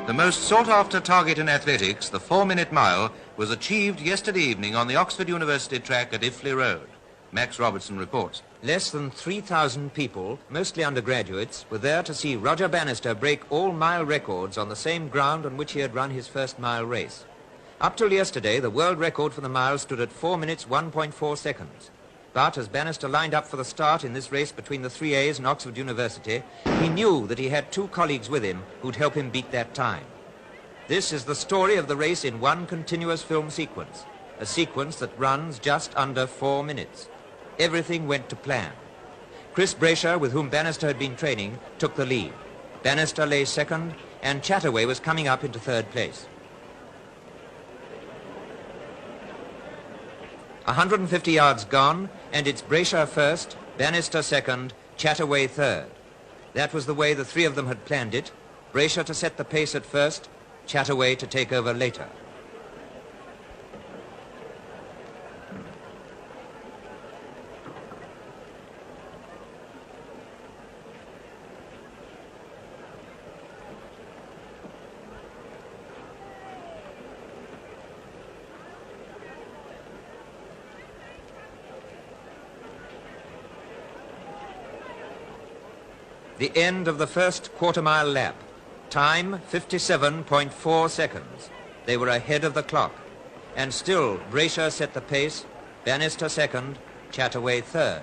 The most sought-after target in athletics, the 4-minute mile, was achieved yesterday evening on the Oxford University track at Iffley Road. Max Robertson reports. Less than 3,000 people, mostly undergraduates, were there to see Roger Bannister break all mile records on the same ground on which he had run his first mile race. Up till yesterday, the world record for the mile stood at 4 minutes 1.4 seconds. But as Bannister lined up for the start in this race between the 3As and Oxford University, he knew that he had two colleagues with him who'd help him beat that time. This is the story of the race in one continuous film sequence, a sequence that runs just under 4 minutes. Everything went to plan. Chris Brasher, with whom Bannister had been training, took the lead. Bannister lay second, and Chataway was coming up into third place. 150 yards gone, and it's Brasher first, Bannister second, Chataway third. That was the way the three of them had planned it. Brasher to set the pace at first, Chataway to take over later. The end of the first quarter-mile lap. Time, 57.4 seconds. They were ahead of the clock. And still, Brasher set the pace, Bannister second, Chataway third.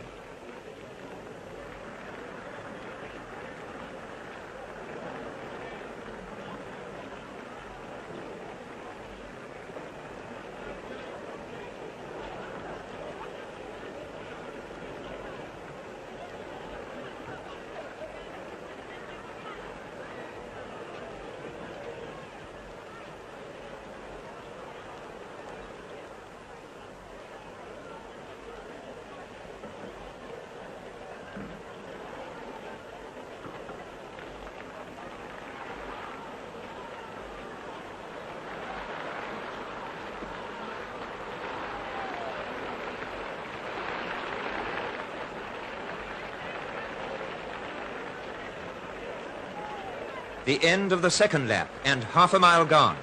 The end of the second lap, and half a mile gone.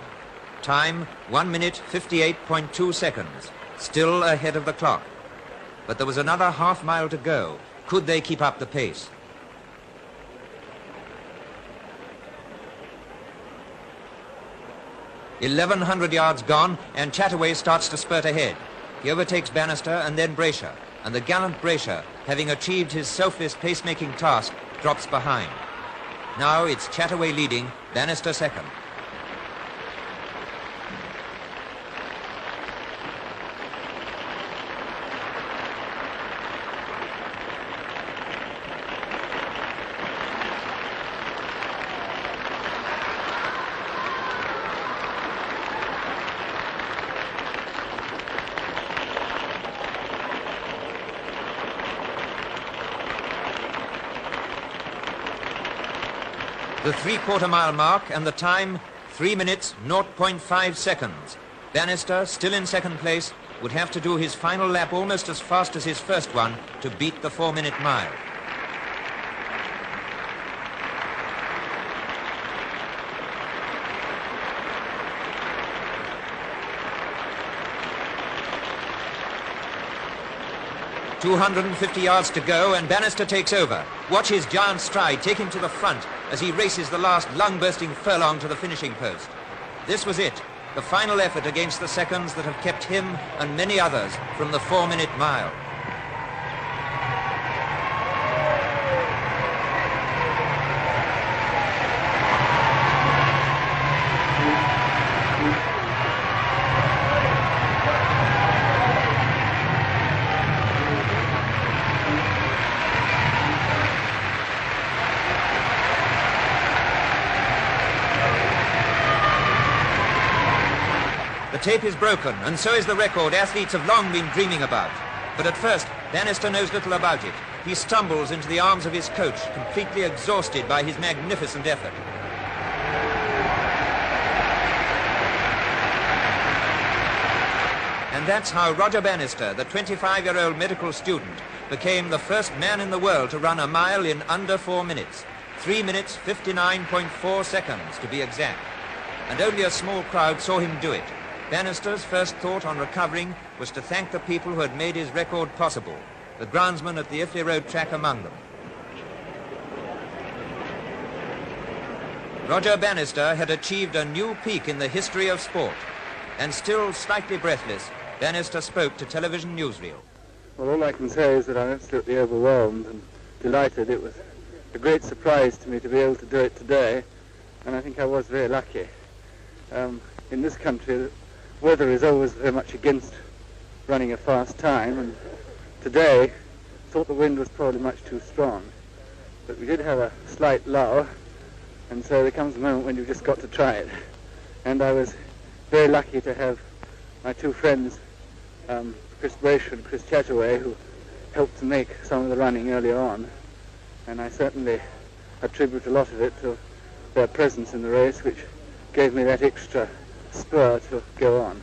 Time, 1 minute 58.2 seconds. Still ahead of the clock. But there was another half mile to go. Could they keep up the pace? "1,100 yards gone, and Chataway starts to spurt ahead. He overtakes Bannister and then Brasher, and the gallant Brasher, having achieved his selfless pacemaking task, drops behind. Now it's Chataway leading, Bannister second. The three-quarter-mile mark, and the time, 3 minutes, 0.5 seconds. Bannister, still in second place, would have to do his final lap almost as fast as his first one to beat the 4-minute mile. "250 yards to go, and Bannister takes over. Watch his giant stride take him to the front as he races the last lung-bursting furlong to the finishing post. This was it, the final effort against the seconds that have kept him and many others from the 4-minute mile. The tape is broken, and so is the record athletes have long been dreaming about. But at first, Bannister knows little about it. He stumbles into the arms of his coach, completely exhausted by his magnificent effort. And that's how Roger Bannister, the 25-year-old medical student, became the first man in the world to run a mile in under 4 minutes. 3 minutes, 59.4 seconds to be exact. and only a small crowd saw him do it. Bannister's first thought on recovering was to thank the people who had made his record possible, the groundsmen at the Iffley Road track among them. Roger Bannister had achieved a new peak in the history of sport, and still slightly breathless, Bannister spoke to television newsreel. Well, all I can say is that I'm absolutely overwhelmed and delighted. It was a great surprise to me to be able to do it today, and I think I was very lucky. In this country, the weather is always very much against running a fast time, and today I thought the wind was probably much too strong. But we did have a slight lull, and so there comes a moment when you've just got to try it. And I was very lucky to have my two friends, Chris Braysher and Chris Chataway, who helped to make some of the running earlier on. And I certainly attribute a lot of it to their presence in the race, which gave me that extra spur to go on.